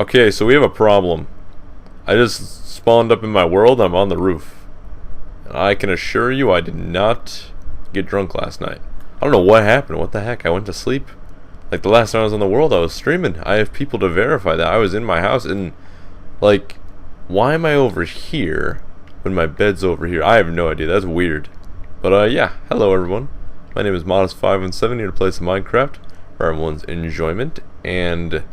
Okay, so we have a problem. I just spawned up in my world. I'm on the roof. And I can assure you I did not get drunk last night. I don't know what happened. What the heck? I went to sleep. Like the last time I was on the world, I was streaming. I have people to verify that I was in my house. And, like, why am I over here when my bed's over here? I have no idea. That's weird. But, yeah. Hello, everyone. My name is Modest517, here to play some Minecraft for everyone's enjoyment. And,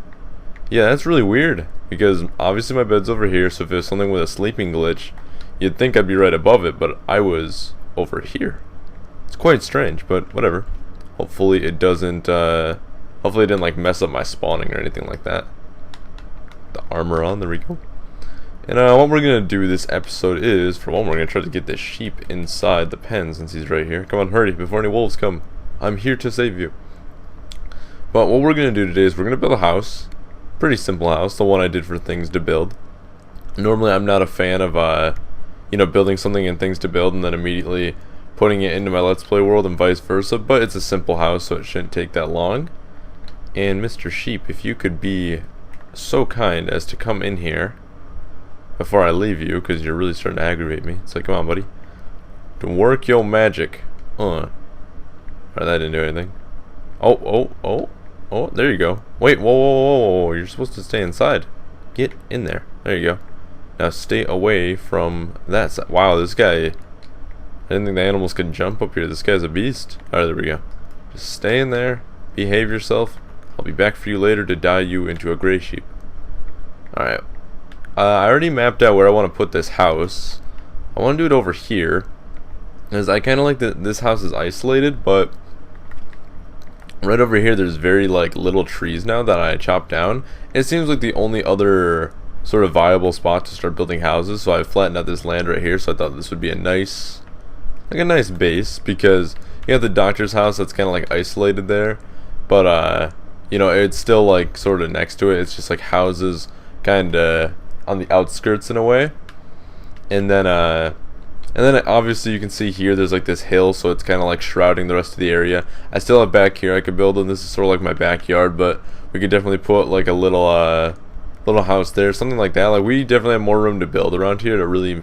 yeah, that's really weird. Because, obviously, my bed's over here. So if there's something with a sleeping glitch, you'd think I'd be right above it. But I was over here. It's quite strange, but whatever. Hopefully it doesn't, hopefully it didn't, like, mess up my spawning or anything like that. The armor on, there we go. And, what we're gonna do this episode is, for one, we're gonna try to get this sheep inside the pen since he's right here. Come on, hurry, before any wolves come. I'm here to save you. But what we're gonna do today is we're gonna build a house. Pretty simple house, the one I did for things to build. Normally I'm not a fan of, you know, building something in things to build and then immediately putting it into my Let's Play world and vice versa, but it's a simple house, so it shouldn't take that long. And Mr. Sheep, if you could be so kind as to come in here before I leave you, because you're really starting to aggravate me. It's like, come on, buddy. To work your magic. Alright, that didn't do anything. Oh, there you go. Wait, whoa, you're supposed to stay inside. Get in there. There you go. Now stay away from that side. Wow, this guy... I didn't think the animals could jump up here. This guy's a beast. Alright, there we go. Just stay in there. Behave yourself. I'll be back for you later to dye you into a gray sheep. Alright. I already mapped out where I want to put this house. I want to do it over here. Because I kind of like that this house is isolated, but right over here there's very, like, little trees now that I chopped down. It seems like the only other sort of viable spot to start building houses, so I flattened out this land right here, so I thought this would be a nice... like a nice base, because you have the doctor's house that's kind of like isolated there, but you know, it's still like sort of next to it. It's just like houses kind of on the outskirts in a way. And then obviously you can see here there's like this hill, so it's kind of like shrouding the rest of the area. I still have back here I could build, and this is sort of like my backyard, but we could definitely put like a little house there, something like that. Like, we definitely have more room to build around here to really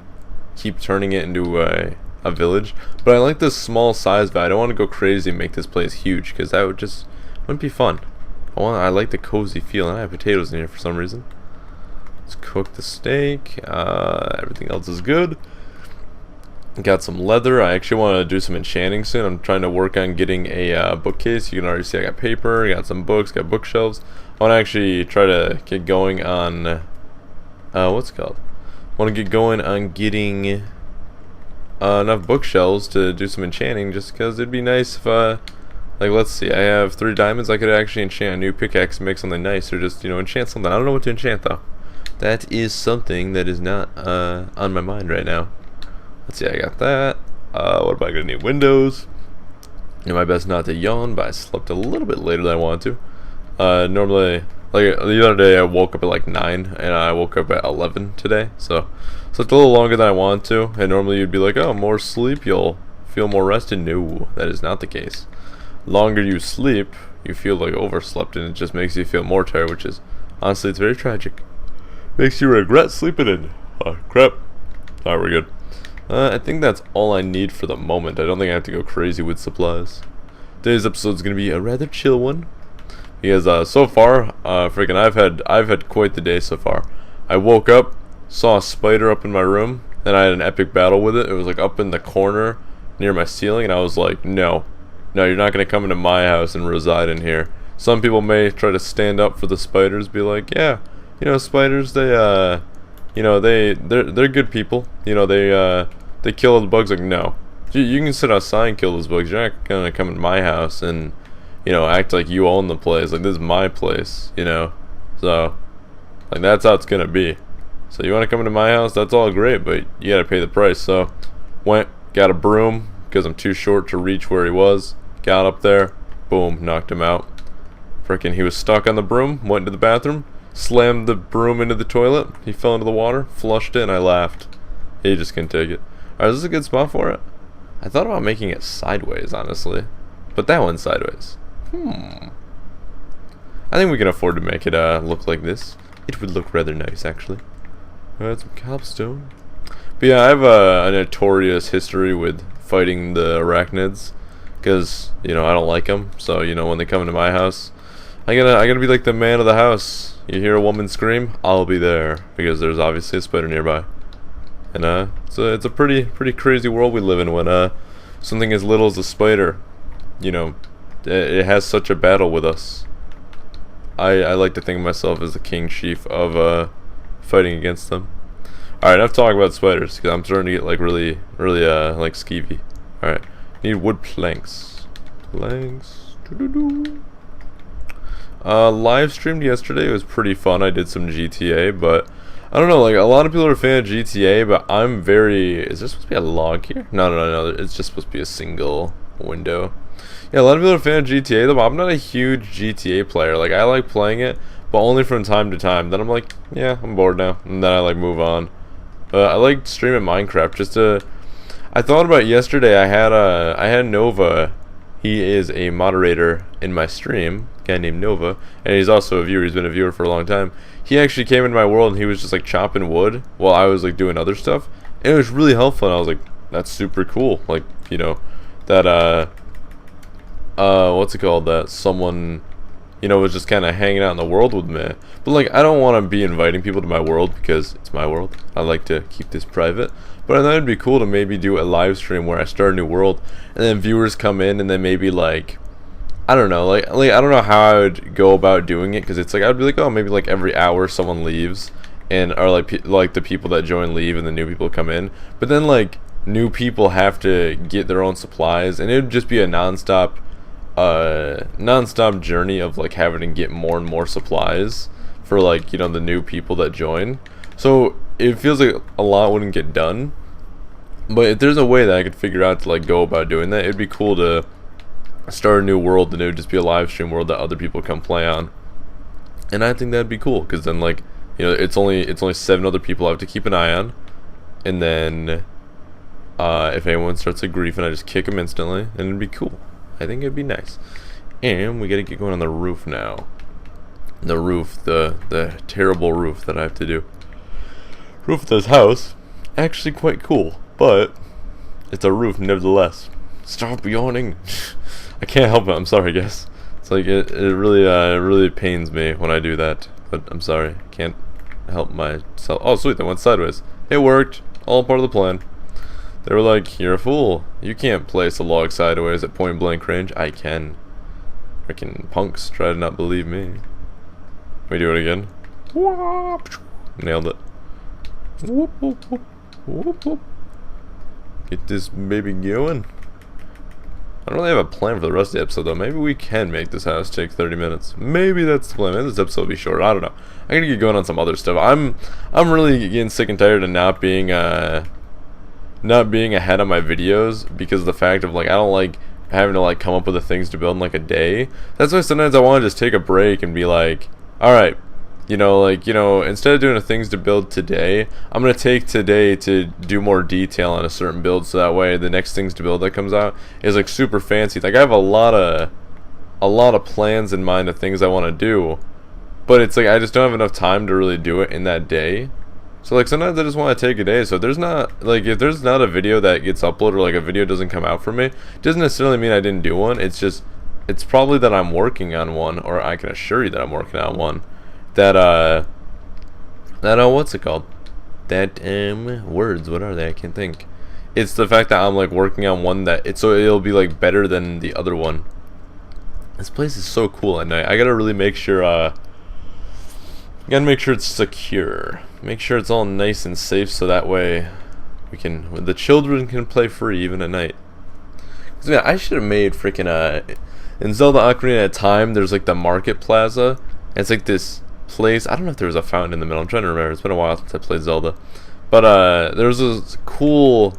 keep turning it into a village. But I like this small size, but I don't want to go crazy and make this place huge, because that wouldn't be fun. I like the cozy feel, and I have potatoes in here for some reason. Let's cook the steak. Everything else is good. Got some leather. I actually want to do some enchanting soon. I'm trying to work on getting a bookcase. You can already see I got paper, I got some books, got bookshelves. I want to actually try to get going on what's it called? I want to get going on getting enough bookshelves to do some enchanting, just because it'd be nice if, like, let's see, I have 3 diamonds. I could actually enchant a new pickaxe and make something nice, or just, you know, enchant something. I don't know what to enchant, though. That is something that is not on my mind right now. Let's see, I got that. What am I gonna need? Windows. You know, my best not to yawn, but I slept a little bit later than I wanted to. Normally, like the other day, I woke up at like 9, and I woke up at 11 today, so it's a little longer than I want to. And normally you'd be like, oh, more sleep, you'll feel more rested. No, that is not the case. Longer you sleep, you feel like overslept, and it just makes you feel more tired, which is, honestly, it's very tragic. Makes you regret sleeping in. Oh, crap. Alright, we're good. I think that's all I need for the moment. I don't think I have to go crazy with supplies. Today's episode is going to be a rather chill one, because so far, freaking I've had quite the day so far. I woke up, saw a spider up in my room, and I had an epic battle with it. It was like up in the corner near my ceiling, and I was like, no, you're not going to come into my house and reside in here. Some people may try to stand up for the spiders, be like, yeah, you know, spiders, they you know, they're good people. You know, they kill all the bugs. Like, no, you can sit outside and kill those bugs. You're not gonna come in my house and, you know, act like you own the place. Like, this is my place, you know. So, like, that's how it's gonna be. So you want to come into my house? That's all great, but you gotta pay the price. So, got a broom because I'm too short to reach where he was. Got up there, boom, knocked him out. Frickin', he was stuck on the broom. Went into the bathroom. Slammed the broom into the toilet. He fell into the water, flushed it, and I laughed. He just couldn't take it. Alright, this is a good spot for it. I thought about making it sideways, honestly. But that one's sideways. I think we can afford to make it look like this. It would look rather nice, actually. Alright, some cobblestone. But yeah, I have a notorious history with fighting the arachnids, because, you know, I don't like them. So, you know, when they come into my house, I gotta be like the man of the house. You hear a woman scream, I'll be there, because there's obviously a spider nearby. And so it's a pretty crazy world we live in when something as little as a spider, you know, it has such a battle with us. I like to think of myself as the king chief of fighting against them. Alright, enough talking about spiders, because I'm starting to get like really like skeevy. Alright, need wood planks. Live streamed yesterday. It was pretty fun. I did some GTA, but I don't know, like, a lot of people are a fan of GTA, but I'm very... Is there supposed to be a log here? No. It's just supposed to be a single window. Yeah, a lot of people are a fan of GTA, though, but I'm not a huge GTA player. Like, I like playing it, but only from time to time. Then I'm like, yeah, I'm bored now. And then I, like, move on. I like streaming Minecraft just to... I thought about it yesterday. I had Nova. He is a moderator in my stream, a guy named Nova, and he's also a viewer. He's been a viewer for a long time. He actually came into my world and he was just like chopping wood while I was like doing other stuff, and it was really helpful. And I was like, that's super cool. Like, you know, that what's it called? That someone, you know, was just kind of hanging out in the world with me. But like, I don't want to be inviting people to my world because it's my world. I like to keep this private. But I thought it'd be cool to maybe do a live stream where I start a new world, and then viewers come in, and then maybe like, I don't know, like I don't know how I would go about doing it, because it's like I'd be like, oh, maybe like every hour someone leaves, and or like the people that join leave, and the new people come in. But then like new people have to get their own supplies, and it would just be a non-stop journey of like having to get more and more supplies for like, you know, the new people that join. So it feels like a lot wouldn't get done, but if there's a way that I could figure out to like go about doing that, it'd be cool to start a new world, and it would just be a live stream world that other people come play on. And I think that'd be cool, because then, like, you know, it's only 7 other people I have to keep an eye on, and then if anyone starts like griefing, I just kick them instantly, and it'd be cool. I think it'd be nice. And we gotta get going on the roof now. The roof, the terrible roof that I have to do. Roof of this house, actually quite cool, but it's a roof nevertheless. Stop yawning. I can't help it. I'm sorry, guys. It's like it really pains me when I do that, but I'm sorry. I can't help myself. Oh, sweet, that went sideways. It worked. All part of the plan. They were like, "You're a fool. You can't place a log sideways at point blank range." I can. Freaking punks try to not believe me. Let me do it again. Nailed it. Whoop, whoop, whoop, whoop, whoop. Get this baby going. I don't really have a plan for the rest of the episode, though. Maybe we can make this house take 30 minutes. Maybe that's the plan. Maybe this episode will be short. I don't know. I gotta get going on some other stuff. I'm really getting sick and tired of not being ahead of my videos, because of the fact of like I don't like having to like come up with the things to build in like a day. That's why sometimes I want to just take a break and be like, all right, you know, like, you know, instead of doing the things to build today, I'm gonna take today to do more detail on a certain build, so that way the next things to build that comes out is like super fancy. Like I have a lot of plans in mind of things I want to do, but it's like I just don't have enough time to really do it in that day. So like sometimes I just want to take a day. So if there's not a video that gets uploaded, or like a video doesn't come out for me, it doesn't necessarily mean I didn't do one. It's just, it's probably that I'm working on one, or I can assure you that I'm working on one. That what's it called? That words, what are they? I can't think. It's the fact that I'm like working on one that it'll be like better than the other one. This place is so cool at night. I gotta really make sure it's secure. Make sure it's all nice and safe, so that way the children can play free even at night. 'Cause, man, I should have made freaking in Zelda Ocarina of Time, there's like the market plaza. And it's like this place. I don't know if there was a fountain in the middle. I'm trying to remember. It's been a while since I played Zelda. But there was this cool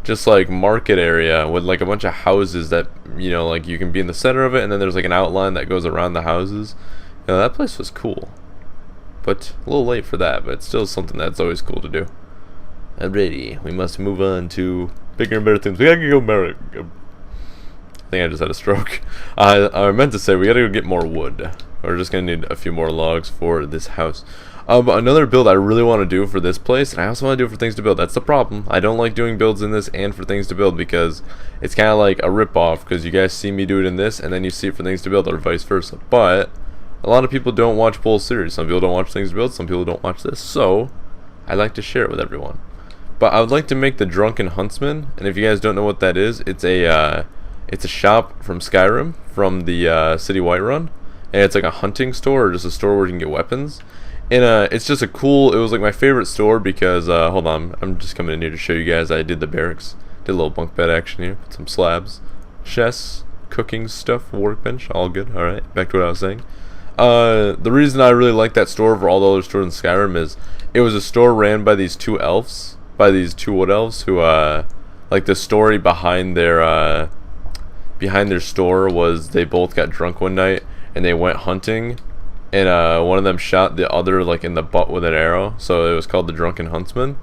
just like market area with like a bunch of houses that, you know, like you can be in the center of it, and then there's like an outline that goes around the houses. You know, that place was cool. But a little late for that, but it's still something that's always cool to do. Alrighty, we must move on to bigger and better things. We gotta go better. I think I just had a stroke. I meant to say we gotta go get more wood. We're just gonna need a few more logs for this house. But another build I really want to do for this place, and I also want to do it for things to build. That's the problem. I don't like doing builds in this and for things to build because it's kind of like a rip-off, because you guys see me do it in this and then you see it for things to build, or vice versa. But a lot of people don't watch both series. Some people don't watch things to build, some people don't watch this. So I like to share it with everyone. But I would like to make the Drunken Huntsman, and if you guys don't know what that is, it's a shop from Skyrim, from the City Whiterun, and it's like a hunting store, or just a store where you can get weapons. And it's just it was like my favorite store because, hold on, I'm just coming in here to show you guys I did the barracks. Did a little bunk bed action here, put some slabs, chests, cooking stuff, workbench, all good. Alright, back to what I was saying. The reason I really like that store over all the other stores in Skyrim is it was a store ran by these two elves, by these two wood elves who, like the story behind their store was they both got drunk one night and they went hunting, and one of them shot the other like in the butt with an arrow, so it was called the Drunken Huntsman.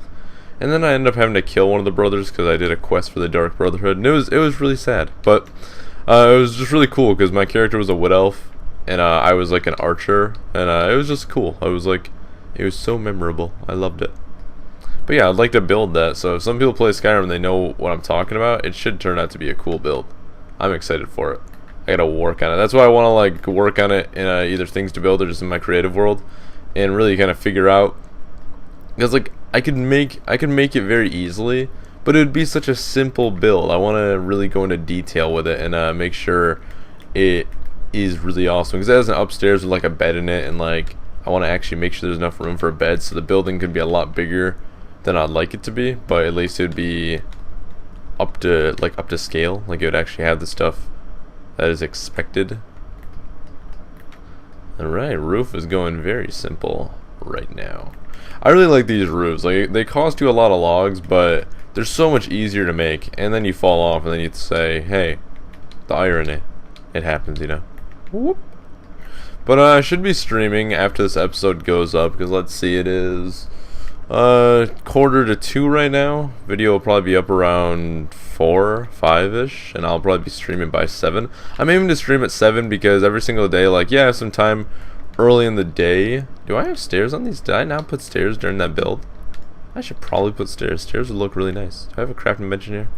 And then I ended up having to kill one of the brothers because I did a quest for the Dark Brotherhood, and it was really sad, but it was just really cool because my character was a wood elf and I was like an archer, and it was just cool. It was so memorable. I loved it. But yeah, I'd like to build that, so if some people play Skyrim and they know what I'm talking about, it should turn out to be a cool build. I'm excited for it. I gotta work on it. That's why I want to like work on it in either things to build or just in my creative world, and really kind of figure out, because like I could make it very easily, but it would be such a simple build. I want to really go into detail with it and make sure it is really awesome, because it has an upstairs with like a bed in it, and like I want to actually make sure there's enough room for a bed, so the building could be a lot bigger than I'd like it to be, but at least it would be up to scale. Like it would actually have the stuff that is expected. Alright, roof is going very simple right now. I really like these roofs. Like they cost you a lot of logs, but they're so much easier to make, and then you fall off and then you say, hey, the irony. It happens, you know. Whoop. But I should be streaming after this episode goes up, because let's see, it is 1:45 right now. Video will probably be up around 4, 5-ish, and I'll probably be streaming by 7. I'm aiming to stream at 7 because every single day, like, yeah, I have some time early in the day. Do I have stairs on these? Did I not put stairs during that build? I should probably put stairs. Stairs would look really nice. Do I have a crafting bench in here?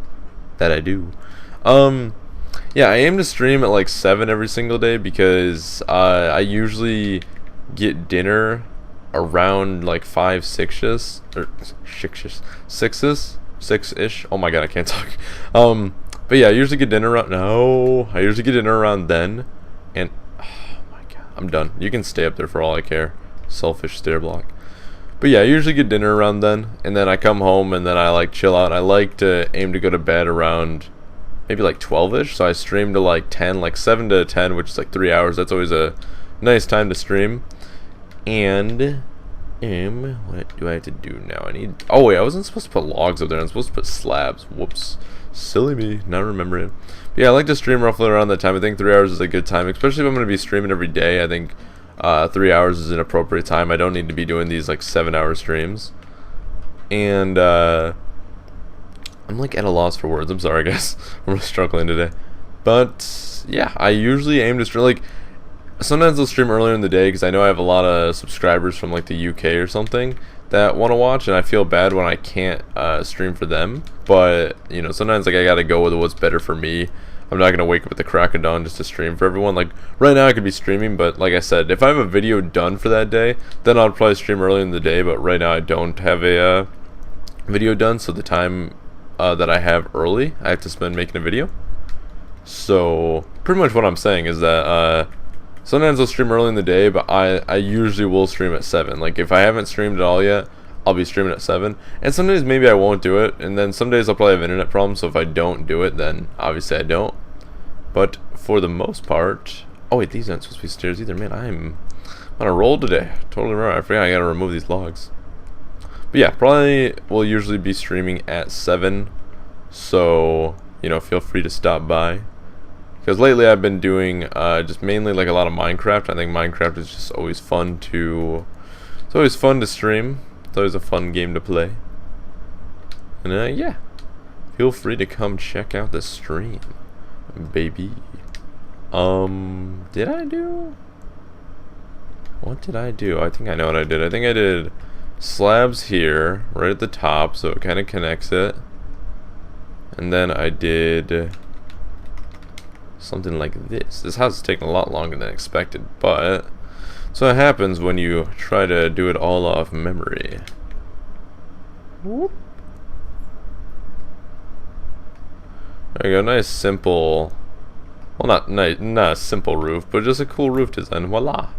That I do. Yeah, I aim to stream at like 7 every single day because I usually get dinner around like 5, 6-ish, or 6-ish. Oh my god, I can't talk. But yeah, I usually get dinner around. No, I usually get dinner around then, and oh my god, I'm done. You can stay up there for all I care. Selfish stair block. But yeah, I usually get dinner around then, and then I come home and then I like chill out. I like to aim to go to bed around maybe like 12-ish, so I stream to like 10, like 7 to 10, which is like 3 hours. That's always a nice time to stream. And what do I have to do now? Oh wait, I wasn't supposed to put logs up there. I'm supposed to put slabs. Whoops, silly me, not remembering. But yeah, I like to stream roughly around that time. I think 3 hours is a good time, especially if I'm going to be streaming every day. I think 3 hours is an appropriate time. I don't need to be doing these like 7-hour streams. And I'm like at a loss for words. I'm sorry guys. I'm really struggling today. But yeah, I usually aim to stream, like, sometimes I'll stream earlier in the day because I know I have a lot of subscribers from like the UK or something that want to watch, and I feel bad when I can't stream for them. But you know, sometimes like I gotta go with what's better for me. I'm not gonna wake up at the crack of dawn just to stream for everyone. Like right now I could be streaming, but like I said, if I have a video done for that day, then I'll probably stream early in the day. But right now I don't have a video done, so the time that I have early I have to spend making a video. So pretty much what I'm saying is that sometimes I'll stream early in the day, but I usually will stream at 7. Like if I haven't streamed at all yet, I'll be streaming at 7. And some days maybe I won't do it, and then some days I'll probably have internet problems, so if I don't do it, then obviously I don't. But for the most part, oh wait, these aren't supposed to be stairs either. Man, I'm on a roll today. Totally wrong. I forgot I gotta remove these logs. But yeah, probably will usually be streaming at 7, so you know, feel free to stop by. Because lately I've been doing just mainly like a lot of Minecraft. I think Minecraft is just always fun to... It's always fun to stream. It's always a fun game to play. And yeah, feel free to come check out the stream, baby. Did I do... What did I do? I think I know what I did. I think I did slabs here, right at the top, so it kind of connects it. And then I did something like this. This house is taking a lot longer than expected, but so it happens when you try to do it all off memory. Whoop. There you go, nice simple, well, not a simple roof, but just a cool roof design. Voila!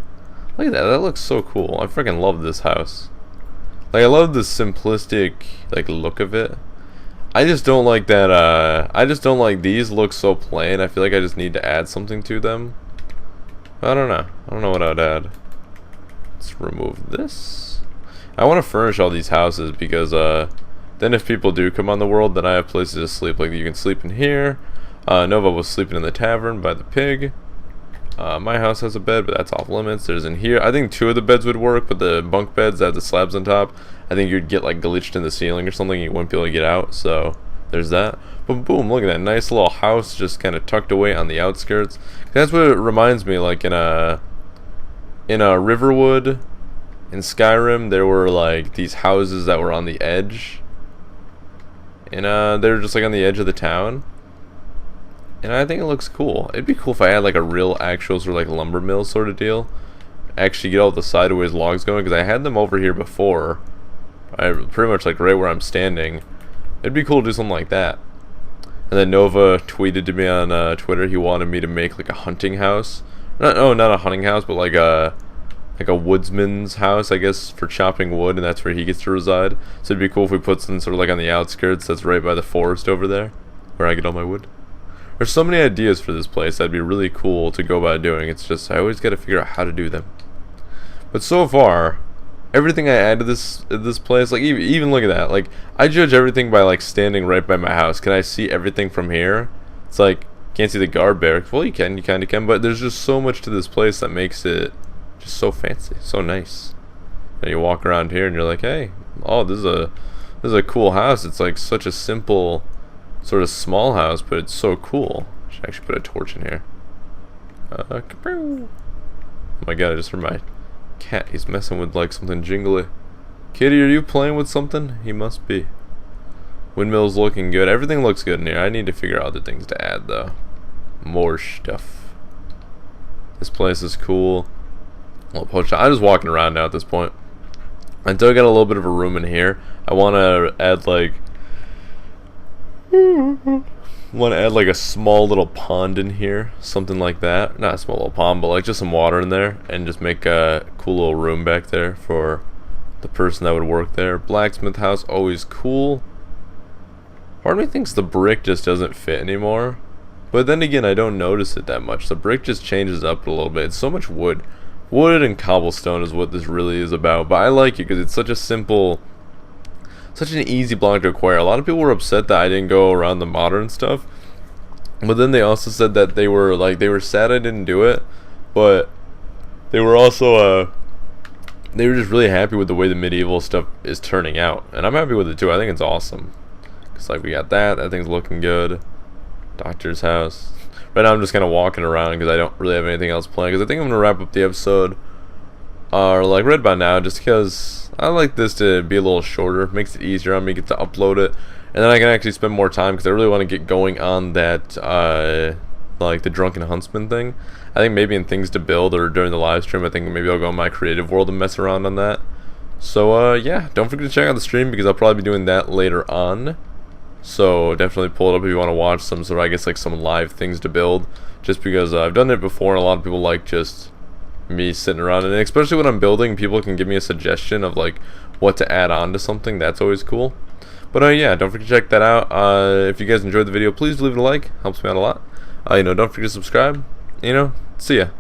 Look at that, that looks so cool. I freaking love this house. Like, I love the simplistic, like, look of it. I just don't like that, I just don't like these look so plain. I feel like I just need to add something to them. I don't know what I'd add. Let's remove this. I want to furnish all these houses because, then if people do come on the world, then I have places to sleep. Like, you can sleep in here. Nova was sleeping in the tavern by the pig. My house has a bed, but that's off limits. There's in here. I think 2 of the beds would work, but the bunk beds that have the slabs on top, I think you'd get like glitched in the ceiling or something. You wouldn't be able to get out. So there's that. But boom, look at that nice little house just kind of tucked away on the outskirts. That's what it reminds me. Like in a Riverwood, in Skyrim, there were like these houses that were on the edge, and they were just like on the edge of the town. And I think it looks cool. It'd be cool if I had like a real actual sort of like lumber mill sort of deal. Actually get all the sideways logs going, because I had them over here before. I pretty much like right where I'm standing. It'd be cool to do something like that. And then Nova tweeted to me on Twitter. He wanted me to make like a hunting house. Not a hunting house, but like a woodsman's house, I guess, for chopping wood, and that's where he gets to reside. So it'd be cool if we put something sort of like on the outskirts. That's right by the forest over there, where I get all my wood. There's so many ideas for this place that'd be really cool to go about doing. It's just I always got to figure out how to do them. But so far, everything I add to this place, like even look at that. Like, I judge everything by like standing right by my house. Can I see everything from here? It's like, can't see the guard barracks. Well, you kind of can, but there's just so much to this place that makes it just so fancy, so nice. And you walk around here and you're like, hey, oh, this is a cool house. It's like such a simple sort of small house, but it's so cool. I should actually put a torch in here. Oh my god, I just heard my cat. He's messing with like something jingly. Kitty, are you playing with something? He must be. Windmill's looking good. Everything looks good in here. I need to figure out other things to add though. More stuff. This place is cool. Well, I'm just walking around now at this point. Until I got a little bit of a room in here, I want to add like a small little pond in here, something like that. Not a small little pond, but like just some water in there, and just make a cool little room back there for the person that would work there. Blacksmith house, always cool. Part of me thinks the brick just doesn't fit anymore, but then again, I don't notice it that much. The brick just changes up a little bit. It's so much wood. Wood and cobblestone is what this really is about, but I like it because it's such a simple, such an easy block to acquire. A lot of people were upset that I didn't go around the modern stuff, but then they also said that they were sad I didn't do it, but they were also they were just really happy with the way the medieval stuff is turning out, and I'm happy with it too. I think it's awesome. Cause like we got that thing's looking good. Doctor's house. Right now I'm just kind of walking around because I don't really have anything else planned, because I think I'm gonna wrap up the episode or like right about now, just because I like this to be a little shorter. Makes it easier on me, get to upload it, and then I can actually spend more time, because I really want to get going on that like the Drunken Huntsman thing. I think maybe in things to build or during the live stream, I think maybe I'll go in my creative world and mess around on that. So yeah, don't forget to check out the stream, because I'll probably be doing that later on. So definitely pull it up if you want to watch some sort of, I guess, like some live things to build, just because I've done it before and a lot of people like just me sitting around, and especially when I'm building, people can give me a suggestion of like what to add on to something. That's always cool. But yeah, don't forget to check that out. If you guys enjoyed the video, please leave it a like, helps me out a lot. Don't forget to subscribe. See ya.